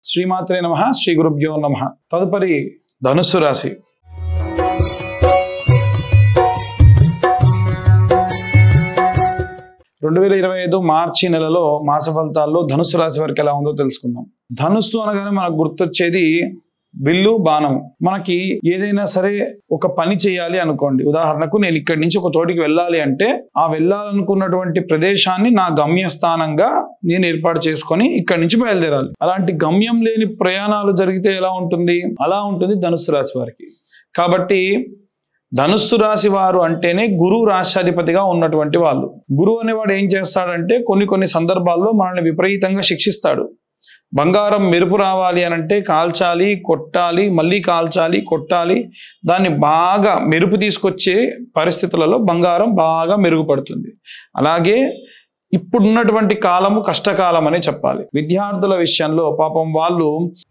శ్రీమాత్రే నమః, శ్రీ గురుభ్యో నమః. తదుపరి ధనుస్సు రాశి. రెండు 2025 మార్చి నెలలో మాస ఫలితాల్లో ధనుస్సు రాశి వారికి ఎలా ఉందో తెలుసుకుందాం. ధనుస్సు అనగానే మనకు గుర్తొచ్చేది విల్లు, బాణము. మనకి ఏదైనా సరే ఒక పని చేయాలి అనుకోండి, ఉదాహరణకు నేను ఇక్కడి నుంచి ఒక చోటికి వెళ్ళాలి అంటే ఆ వెళ్ళాలనుకున్నటువంటి ప్రదేశాన్ని నా గమ్యస్థానంగా నేను ఏర్పాటు చేసుకొని ఇక్కడి నుంచి బయలుదేరాలి. అలాంటి గమ్యం లేని ప్రయాణాలు జరిగితే ఎలా ఉంటుంది? అలా ఉంటుంది ధనుస్సు రాశి వారికి. కాబట్టి ధనుస్సు రాశి వారు అంటేనే గురువు రాష్ట్రాధిపతిగా ఉన్నటువంటి వాళ్ళు. గురువు అనేవాడు ఏం చేస్తాడంటే కొన్ని సందర్భాల్లో మనల్ని విపరీతంగా శిక్షిస్తాడు. బంగారం మెరుపు రావాలి అని అంటే కాల్చాలి, కొట్టాలి, మళ్ళీ కాల్చాలి, కొట్టాలి. దాన్ని బాగా మెరుపు తీసుకొచ్చే పరిస్థితులలో బంగారం బాగా మెరుగుపడుతుంది. అలాగే ఇప్పుడున్నటువంటి కాలము కష్టకాలం అనే చెప్పాలి. విద్యార్థుల విషయంలో పాపం వాళ్ళు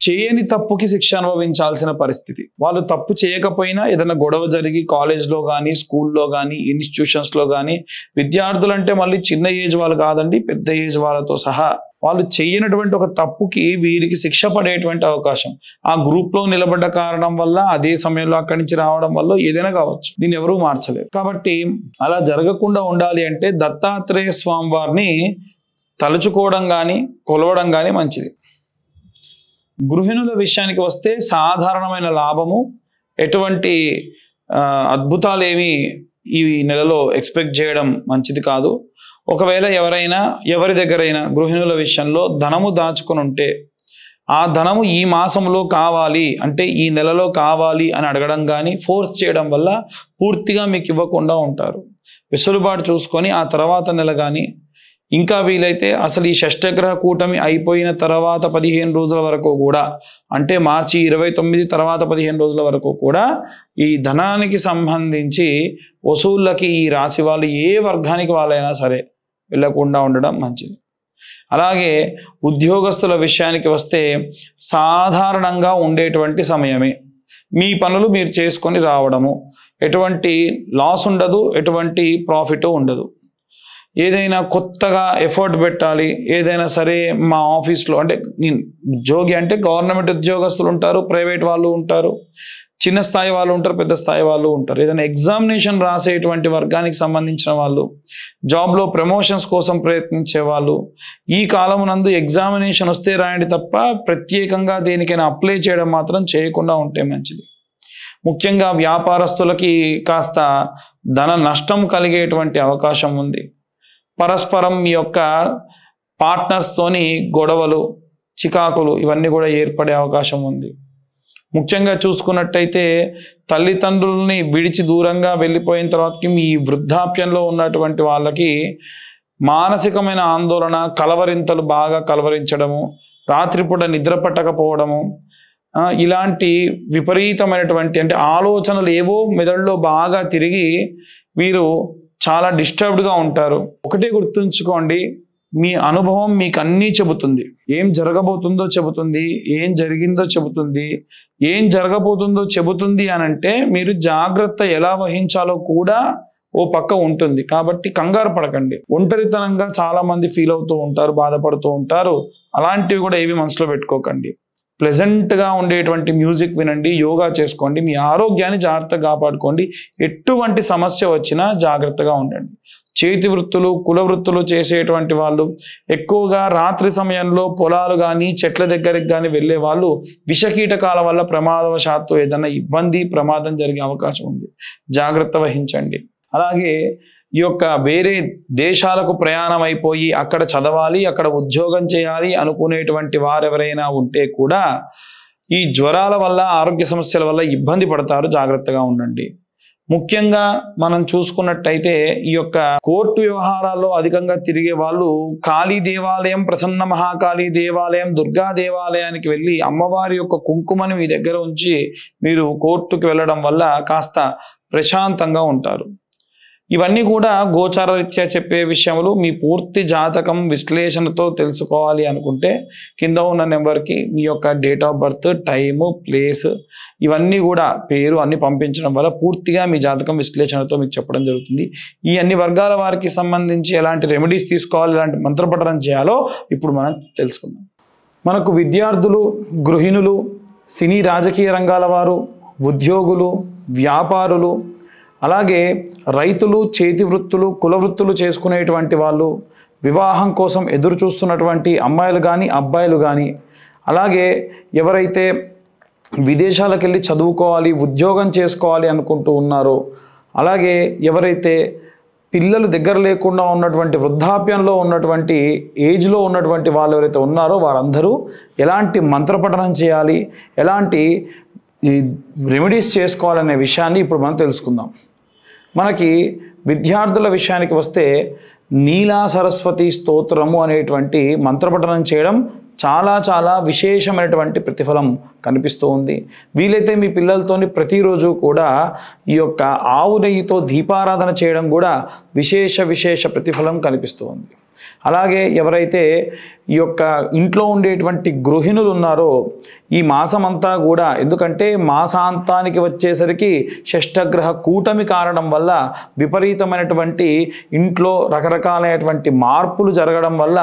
చేయని తప్పుకి శిక్ష అనుభవించాల్సిన పరిస్థితి. వాళ్ళు తప్పు చేయకపోయినా ఏదైనా గొడవ జరిగి కాలేజ్లో కానీ, స్కూల్లో కానీ, ఇన్స్టిట్యూషన్స్లో కానీ, విద్యార్థులు అంటే మళ్ళీ చిన్న ఏజ్ వాళ్ళు కాదండి, పెద్ద ఏజ్ వాళ్ళతో సహా వాళ్ళు చేయనటువంటి ఒక తప్పుకి వీరికి శిక్ష పడేటువంటి అవకాశం ఆ గ్రూప్లో నిలబడ్డ కారణం వల్ల, అదే సమయంలో అక్కడి నుంచి రావడం వల్ల ఏదైనా కావచ్చు. దీన్ని ఎవరూ మార్చలేరు. కాబట్టి అలా జరగకుండా ఉండాలి అంటే దత్తాత్రేయ స్వామి వారిని తలుచుకోవడం కానీ, కొలవడం కానీ మంచిది. గృహిణుల విషయానికి వస్తే సాధారణమైన లాభము, ఎటువంటి అద్భుతాలు ఏమి ఈ నెలలో ఎక్స్పెక్ట్ చేయడం మంచిది కాదు. ఒకవేళ ఎవరి దగ్గరైనా గృహిణుల విషయంలో ధనము దాచుకొని ఉంటే ఆ ధనము ఈ మాసంలో కావాలి అంటే ఈ నెలలో కావాలి అని అడగడం కానీ, ఫోర్స్ చేయడం వల్ల పూర్తిగా మీకు ఇవ్వకుండా ఉంటారు. వెసులుబాటు చూసుకొని ఆ తర్వాత నెల కానీ, ఇంకా వీలైతే అసలు ఈ షష్టగ్రహ కూటమి అయిపోయిన తర్వాత 15 రోజుల వరకు కూడా, అంటే మార్చి 29 తర్వాత 15 రోజుల వరకు కూడా ఈ ధనానికి సంబంధించి వసూళ్ళకి ఈ రాశి వాళ్ళు ఏ వర్గానికి వాళ్ళైనా సరే వెళ్ళకుండా ఉండడం మంచిది. అలాగే ఉద్యోగస్తుల విషయానికి వస్తే సాధారణంగా ఉండేటువంటి సమయమే. మీ పనులు మీరు చేసుకొని రావడము, ఎటువంటి లాస్ ఉండదు, ఎటువంటి ప్రాఫిట్ ఉండదు. ఏదైనా కొత్తగా ఎఫర్ట్ పెట్టాలి, ఏదైనా సరే మా ఆఫీస్లో అంటే నేను ఉద్యోగి అంటే గవర్నమెంట్ ఉద్యోగస్తులు ఉంటారు, ప్రైవేట్ వాళ్ళు ఉంటారు, చిన్న స్థాయి వాళ్ళు ఉంటారు, పెద్ద స్థాయి వాళ్ళు ఉంటారు. ఏదైనా ఎగ్జామినేషన్ రాసేటువంటి వర్గానికి సంబంధించిన వాళ్ళు, జాబ్లో ప్రమోషన్స్ కోసం ప్రయత్నించే వాళ్ళు, ఈ కాలమునందు ఎగ్జామినేషన్ వస్తే రాయండి తప్ప ప్రత్యేకంగా దేనికైనా అప్లై చేయడం మాత్రం చేయకుండా ఉంటే మంచిది. ముఖ్యంగా వ్యాపారస్తులకి కాస్త ధన నష్టం కలిగేటువంటి అవకాశం ఉంది. పరస్పరం మీ యొక్క పార్ట్నర్స్తోని గొడవలు, చికాకులు ఇవన్నీ కూడా ఏర్పడే అవకాశం ఉంది. ముఖ్యంగా చూసుకున్నట్టయితే తల్లిదండ్రుల్ని విడిచి దూరంగా వెళ్ళిపోయిన తర్వాతకి మీ వృద్ధాప్యంలో ఉన్నటువంటి వాళ్ళకి మానసికమైన ఆందోళన, కలవరింతలు బాగా కలవరించడము, రాత్రిపూట నిద్ర పట్టకపోవడము, ఇలాంటి విపరీతమైనటువంటి అంటే ఆలోచనలు ఏవో మెదడులో బాగా తిరిగి వీరు చాలా డిస్టర్బ్డ్గా ఉంటారు. ఒకటే గుర్తుంచుకోండి, మీ అనుభవం మీకు అన్నీ చెబుతుంది. ఏం జరగబోతుందో చెబుతుంది, ఏం జరిగిందో చెబుతుంది, ఏం జరగబోతుందో చెబుతుంది అనంటే మీరు జాగ్రత్త ఎలా వహించాలో కూడా ఓ పక్క ఉంటుంది. కాబట్టి కంగారు పడకండి. ఒంటరితనంగా చాలా మంది ఫీల్ అవుతూ ఉంటారు, బాధపడుతూ ఉంటారు. అలాంటివి కూడా ఏవి మనసులో పెట్టుకోకండి. ప్లెజెంట్గా ఉండేటువంటి మ్యూజిక్ వినండి, యోగా చేసుకోండి, మీ ఆరోగ్యాన్ని జాగ్రత్తగా కాపాడుకోండి. ఎటువంటి సమస్య వచ్చినా జాగ్రత్తగా ఉండండి. చేతి వృత్తులు, కుల వృత్తులు చేసేటువంటి వాళ్ళు, ఎక్కువగా రాత్రి సమయంలో పొలాలు కానీ చెట్ల దగ్గరికి కానీ వెళ్ళే వాళ్ళు విషకీటకాల వల్ల ప్రమాదవశాత్తు ఏదైనా ఇబ్బంది, ప్రమాదం జరిగే అవకాశం ఉంది. జాగ్రత్త వహించండి. అలాగే ఈ యొక్క వేరే దేశాలకు ప్రయాణం అయిపోయి అక్కడ చదవాలి, అక్కడ ఉద్యోగం చేయాలి అనుకునేటువంటి వారెవరైనా ఉంటే కూడా ఈ జ్వరాల వల్ల, ఆరోగ్య సమస్యల వల్ల ఇబ్బంది పడతారు. జాగ్రత్తగా ఉండండి. ముఖ్యంగా మనం చూసుకున్నట్టయితే ఈ యొక్క కోర్టు వ్యవహారాల్లో అధికంగా తిరిగే వాళ్ళు కాళీ దేవాలయం, ప్రసన్న మహాకాళీ దేవాలయం, దుర్గా దేవాలయానికి వెళ్ళి అమ్మవారి యొక్క కుంకుమని మీ దగ్గర ఉంచి మీరు కోర్టుకు వెళ్ళడం వల్ల కాస్త ప్రశాంతంగా ఉంటారు. ఇవన్నీ కూడా గోచార రీత్యా చెప్పే విషయములు. మీ పూర్తి జాతకం విశ్లేషణతో తెలుసుకోవాలి అనుకుంటే కింద ఉన్న నెంబర్కి మీ యొక్క date of birth, time, place ఇవన్నీ కూడా పేరు అన్ని పంపించడం వల్ల పూర్తిగా మీ జాతకం విశ్లేషణతో మీకు చెప్పడం జరుగుతుంది. ఈ అన్ని వర్గాల వారికి సంబంధించి ఎలాంటి రెమెడీస్ తీసుకోవాలి, ఎలాంటి మంత్రపఠనం చేయాలో ఇప్పుడు మనం తెలుసుకుందాం. మనకు విద్యార్థులు, గృహిణులు, సినీ రాజకీయ రంగాల వారు, ఉద్యోగులు, వ్యాపారులు, అలాగే రైతులు, చేతి వృత్తులు, కుల వృత్తులు చేసుకునేటువంటి వాళ్ళు, వివాహం కోసం ఎదురు చూస్తున్నటువంటి అమ్మాయిలు కానీ అబ్బాయిలు కానీ, అలాగే ఎవరైతే విదేశాలకు వెళ్ళి చదువుకోవాలి, ఉద్యోగం చేసుకోవాలి అనుకుంటూ ఉన్నారో, అలాగే ఎవరైతే పిల్లలు దగ్గర లేకుండా ఉన్నటువంటి వృద్ధాప్యంలో ఉన్నటువంటి ఏజ్లో ఉన్నటువంటి వాళ్ళు ఎవరైతే ఉన్నారో వారందరూ ఎలాంటి మంత్రపఠనం చేయాలి, ఎలాంటి రెమెడీస్ చేసుకోవాలనే విషయాన్ని ఇప్పుడు మనం తెలుసుకుందాం. మనకి విద్యార్థుల విషయానికి వస్తే నీలా సరస్వతి స్తోత్రము అనేటువంటి మంత్రపఠనం చేయడం చాలా విశేషమైనటువంటి ప్రతిఫలం కనిపిస్తూ ఉంది. వీలైతే మీ పిల్లలతోని ప్రతిరోజు కూడా ఈ యొక్క ఆవు నెయ్యితో దీపారాధన చేయడం కూడా విశేష ప్రతిఫలం కనిపిస్తూ ఉంది. అలాగే ఎవరైతే ఈ యొక్క ఇంట్లో ఉండేటువంటి గృహిణులు ఉన్నారో ఈ మాసమంతా కూడా, ఎందుకంటే మాసాంతానికి వచ్చేసరికి షష్ఠగ్రహ కూటమి కారణం వల్ల విపరీతమైనటువంటి ఇంట్లో రకరకాలైనటువంటి మార్పులు జరగడం వల్ల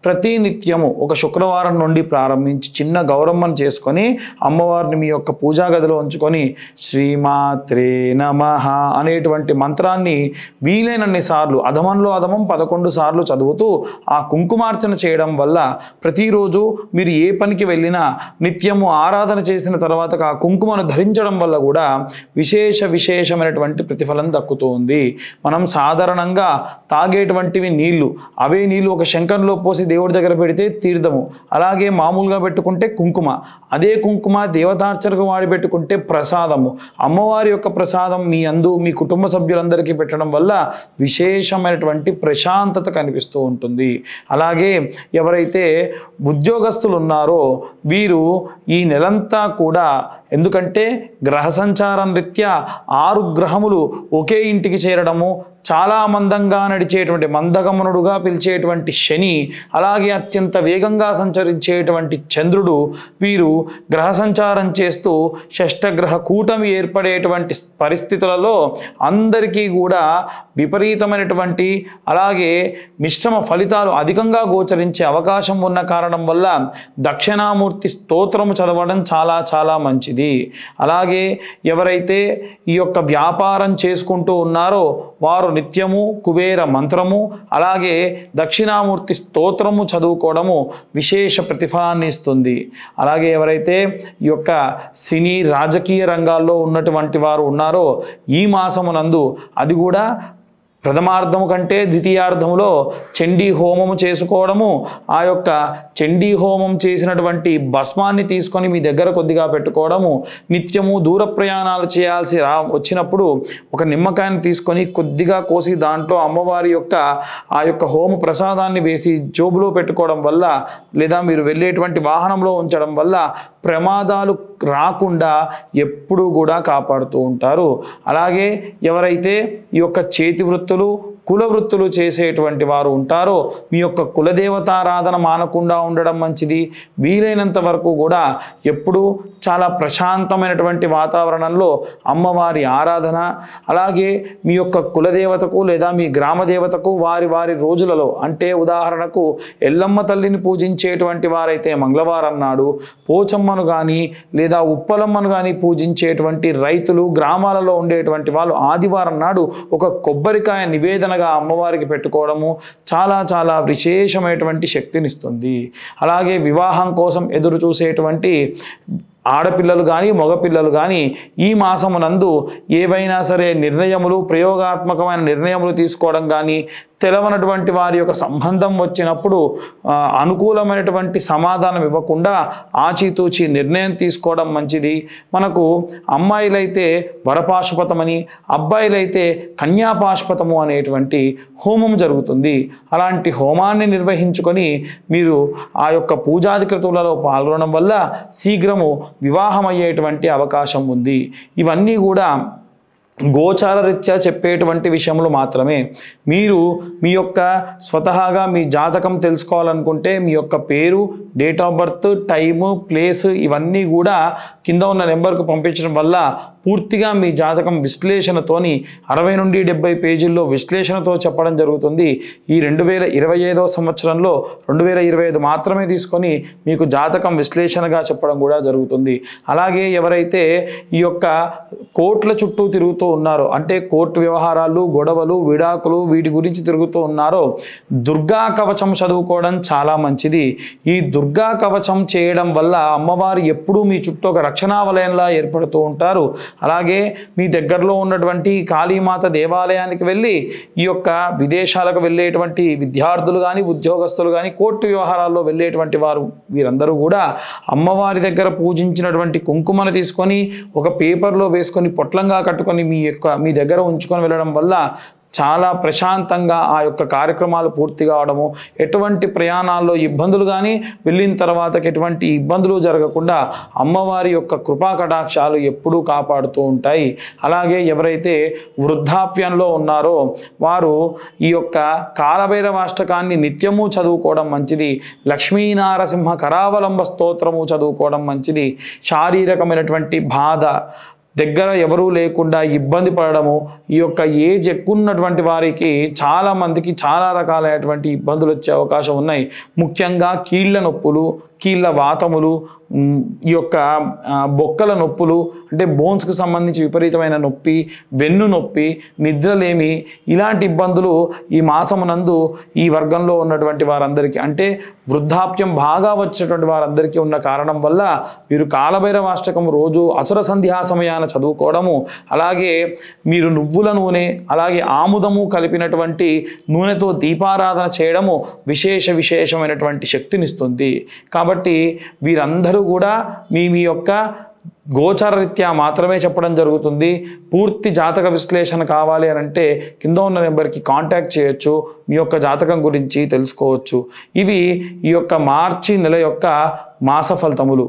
ప్రతి నిత్యము ఒక శుక్రవారం నుండి ప్రారంభించి చిన్న గౌరమ్మను చేసుకొని అమ్మవారిని మీ యొక్క పూజా గదిలో ఉంచుకొని శ్రీమాత్రే నమః అనేటువంటి మంత్రాన్ని వీలైనన్ని సార్లు, అధమంలో అధమం 11 సార్లు చదువుతూ ఆ కుంకుమార్చన చేయడం వల్ల ప్రతిరోజు మీరు ఏ పనికి వెళ్ళినా నిత్యము ఆరాధన చేసిన తర్వాత ఆ కుంకుమను ధరించడం వల్ల కూడా విశేషమైనటువంటి ప్రతిఫలం దక్కుతూ ఉంది. మనం సాధారణంగా తాగేటువంటివి నీళ్లు, అవే నీళ్లు ఒక శంఖంలో పోసి దేవుడి దగ్గర పెడితే తీర్థము, అలాగే మామూలుగా పెట్టుకుంటే కుంకుమ, అదే కుంకుమ దేవతార్చనకు వాడి పెట్టుకుంటే ప్రసాదము. అమ్మవారి యొక్క ప్రసాదం మీ అందు మీ కుటుంబ సభ్యులందరికీ పెట్టడం వల్ల విశేషమైనటువంటి ప్రశాంతత కనిపిస్తూ ఉంటుంది. అలాగే ఎవరైతే ఉద్యోగస్తులు ఉన్నారో వీరు ఈ నెలంతా కూడా, ఎందుకంటే గ్రహ సంచారం రీత్యా 6 గ్రహములు ఒకే ఇంటికి చేరడము, చాలా మందంగా నడిచేటువంటి మందగమనుడుగా పిలిచేటువంటి శని, అలాగే అత్యంత వేగంగా సంచరించేటువంటి చంద్రుడు, వీరు గ్రహ సంచారం చేస్తూ షష్ఠగ్రహ కూటమి ఏర్పడేటువంటి పరిస్థితులలో అందరికీ కూడా విపరీతమైనటువంటి అలాగే మిశ్రమ ఫలితాలు అధికంగా గోచరించే అవకాశం ఉన్న కారణం వల్ల దక్షిణామూర్తి స్తోత్రము చదవడం చాలా మంచిది. అలాగే ఎవరైతే ఈ యొక్క వ్యాపారం చేసుకుంటూ ఉన్నారో వారు నిత్యము కుబేర మంత్రము అలాగే దక్షిణామూర్తి స్తోత్రము చదువుకోవడము విశేష ప్రతిఫలాన్ని ఇస్తుంది. అలాగే ఎవరైతే ఈ యొక్క సినీ రాజకీయ రంగాల్లో ఉన్నటువంటి వారు ఉన్నారో ఈ మాసమునందు, అది కూడా ప్రథమార్థము కంటే ద్వితీయార్థములో చండీ హోమము చేసుకోవడము, ఆ యొక్క చండీ హోమం చేసినటువంటి భస్మాన్ని తీసుకొని మీ దగ్గర కొద్దిగా పెట్టుకోవడము, నిత్యము దూర ప్రయాణాలు చేయాల్సి వచ్చినప్పుడు ఒక నిమ్మకాయను తీసుకొని కొద్దిగా కోసి దాంట్లో అమ్మవారి యొక్క ఆ యొక్క హోమ ప్రసాదాన్ని వేసి జోబులో పెట్టుకోవడం వల్ల, లేదా మీరు వెళ్ళేటువంటి వాహనంలో ఉంచడం వల్ల ప్రమాదాలు రాకుండా ఎప్పుడూ కూడా కాపాడుతూ ఉంటారు. అలాగే ఎవరైతే ఈ యొక్క చేతి వృత్తులు, కుల వృత్తులు చేసేటువంటి వారు ఉంటారో మీ యొక్క కులదేవతారాధన మానకుండా ఉండడం మంచిది. వీలైనంత వరకు కూడా ఎప్పుడూ చాలా ప్రశాంతమైనటువంటి వాతావరణంలో అమ్మవారి ఆరాధన, అలాగే మీ యొక్క కులదేవతకు లేదా మీ గ్రామ దేవతకు వారి రోజులలో, అంటే ఉదాహరణకు ఎల్లమ్మ తల్లిని పూజించేటువంటి వారైతే మంగళవారం నాడు, పోచమ్మను కానీ లేదా ఉప్పలమ్మను కానీ పూజించేటువంటి రైతులు గ్రామాలలో ఉండేటువంటి వాళ్ళు ఆదివారం నాడు ఒక కొబ్బరికాయ నివేదనగా అమ్మవారికి పెట్టుకోవడము చాలా విశేషమైనటువంటి శక్తినిస్తుంది. అలాగే వివాహం కోసం ఎదురు చూసేటువంటి ఆడపిల్లలు కానీ మగపిల్లలు కానీ ఈ మాసమునందు ఏవైనా సరే నిర్ణయములు, ప్రయోగాత్మకమైన నిర్ణయములు తీసుకోవడం కానీ, తెలవనటువంటి వారి యొక్క సంబంధం వచ్చినప్పుడు అనుకూలమైనటువంటి సమాధానం ఇవ్వకుండా ఆచితూచి నిర్ణయం తీసుకోవడం మంచిది. మనకు అమ్మాయిలైతే వరపాశుపతమని, అబ్బాయిలైతే కన్యాపాశుపతము అనేటువంటి హోమం జరుగుతుంది. అలాంటి హోమాన్ని నిర్వహించుకొని మీరు ఆ యొక్క పూజాధికృతులలో పాల్గొనడం వల్ల శీఘ్రము వివాహం అయ్యేటువంటి అవకాశం ఉంది. ఇవన్నీ కూడా గోచార రీత్యా చెప్పేటువంటి విషయములు మాత్రమే. మీరు మీ యొక్క స్వతహాగా మీ జాతకం తెలుసుకోవాలనుకుంటే మీ యొక్క పేరు, date of birth, time, place ఇవన్నీ కూడా కింద ఉన్న నెంబర్కు పంపించడం వల్ల పూర్తిగా మీ జాతకం విశ్లేషణతోని 60 నుండి 70 పేజీల్లో విశ్లేషణతో చెప్పడం జరుగుతుంది. ఈ 2025వ సంవత్సరంలో 2025 మాత్రమే తీసుకొని మీకు జాతకం విశ్లేషణగా చెప్పడం కూడా జరుగుతుంది. అలాగే ఎవరైతే ఈ యొక్క కోర్టుల చుట్టూ తిరుగుతూ ఉన్నారో, అంటే కోర్టు వ్యవహారాలు, గొడవలు, విడాకులు వీటి గురించి తిరుగుతూ ఉన్నారో, దుర్గా కవచం చదువుకోవడం చాలా మంచిది. ఈ దుర్గా కవచం చేయడం వల్ల అమ్మవారు ఎప్పుడూ మీ చుట్టూ ఒక రక్షణా వలయంలా ఏర్పడుతూ ఉంటారు. అలాగే మీ దగ్గరలో ఉన్నటువంటి కాళీమాత దేవాలయానికి వెళ్ళి ఈ యొక్క విదేశాలకు వెళ్ళేటువంటి విద్యార్థులు కానీ, ఉద్యోగస్తులు కానీ, కోర్టు వ్యవహారాల్లో వెళ్ళేటువంటి వారు వీరందరూ కూడా అమ్మవారి దగ్గర పూజించినటువంటి కుంకుమను తీసుకొని ఒక పేపర్లో వేసుకొని పొట్లంగా కట్టుకొని మీ దగ్గర ఉంచుకొని వెళ్ళడం వల్ల చాలా ప్రశాంతంగా ఆ యొక్క కార్యక్రమాలు పూర్తి కావడము, ఎటువంటి ప్రయాణాల్లో ఇబ్బందులు కానీ, వెళ్ళిన తర్వాత ఎటువంటి ఇబ్బందులు జరగకుండా అమ్మవారి యొక్క కృపా కటాక్షాలు ఎప్పుడూ కాపాడుతూ ఉంటాయి. అలాగే ఎవరైతే వృద్ధాప్యంలో ఉన్నారో వారు ఈ యొక్క కాలభైరవాష్టకాన్ని నిత్యము చదువుకోవడం మంచిది. లక్ష్మీనారసింహ కరావలంబ స్తోత్రము చదువుకోవడం మంచిది. శారీరకమైనటువంటి బాధ, దగ్గర ఎవరూ లేకుండా ఇబ్బంది పడడము, ఈ యొక్క ఏజ్ ఎక్కువ ఉన్నటువంటి వారికి చాలామందికి చాలా రకాలైనటువంటి ఇబ్బందులు వచ్చే అవకాశం ఉన్నాయి. ముఖ్యంగా కీళ్ళ నొప్పులు, కీళ్ళ వాతములు, ఈ యొక్క బొక్కల నొప్పులు, అంటే బోన్స్కి సంబంధించి విపరీతమైన నొప్పి, వెన్ను నొప్పి, నిద్రలేమి, ఇలాంటి ఇబ్బందులు ఈ మాసమునందు ఈ వర్గంలో ఉన్నటువంటి వారందరికీ, అంటే వృద్ధాప్యం బాగా వచ్చేటువంటి వారందరికీ ఉన్న కారణం వల్ల వీరు కాలభైరవాష్టకం రోజు అసుర సంధ్యా సమయాన చదువుకోవడము, అలాగే మీరు నువ్వుల నూనె అలాగే ఆముదము కలిపినటువంటి నూనెతో దీపారాధన చేయడము విశేషమైనటువంటి శక్తినిస్తుంది. కాబట్టి వీరందరూ కూడా మీ యొక్క గోచారరీత్యా మాత్రమే చెప్పడం జరుగుతుంది. పూర్తి జాతక విశ్లేషణ కావాలి అని అంటే కింద ఉన్న నెంబర్కి కాంటాక్ట్ చేయొచ్చు, మీ యొక్క జాతకం గురించి తెలుసుకోవచ్చు. ఇవి ఈ యొక్క మార్చి నెల యొక్క మాస ఫలితములు.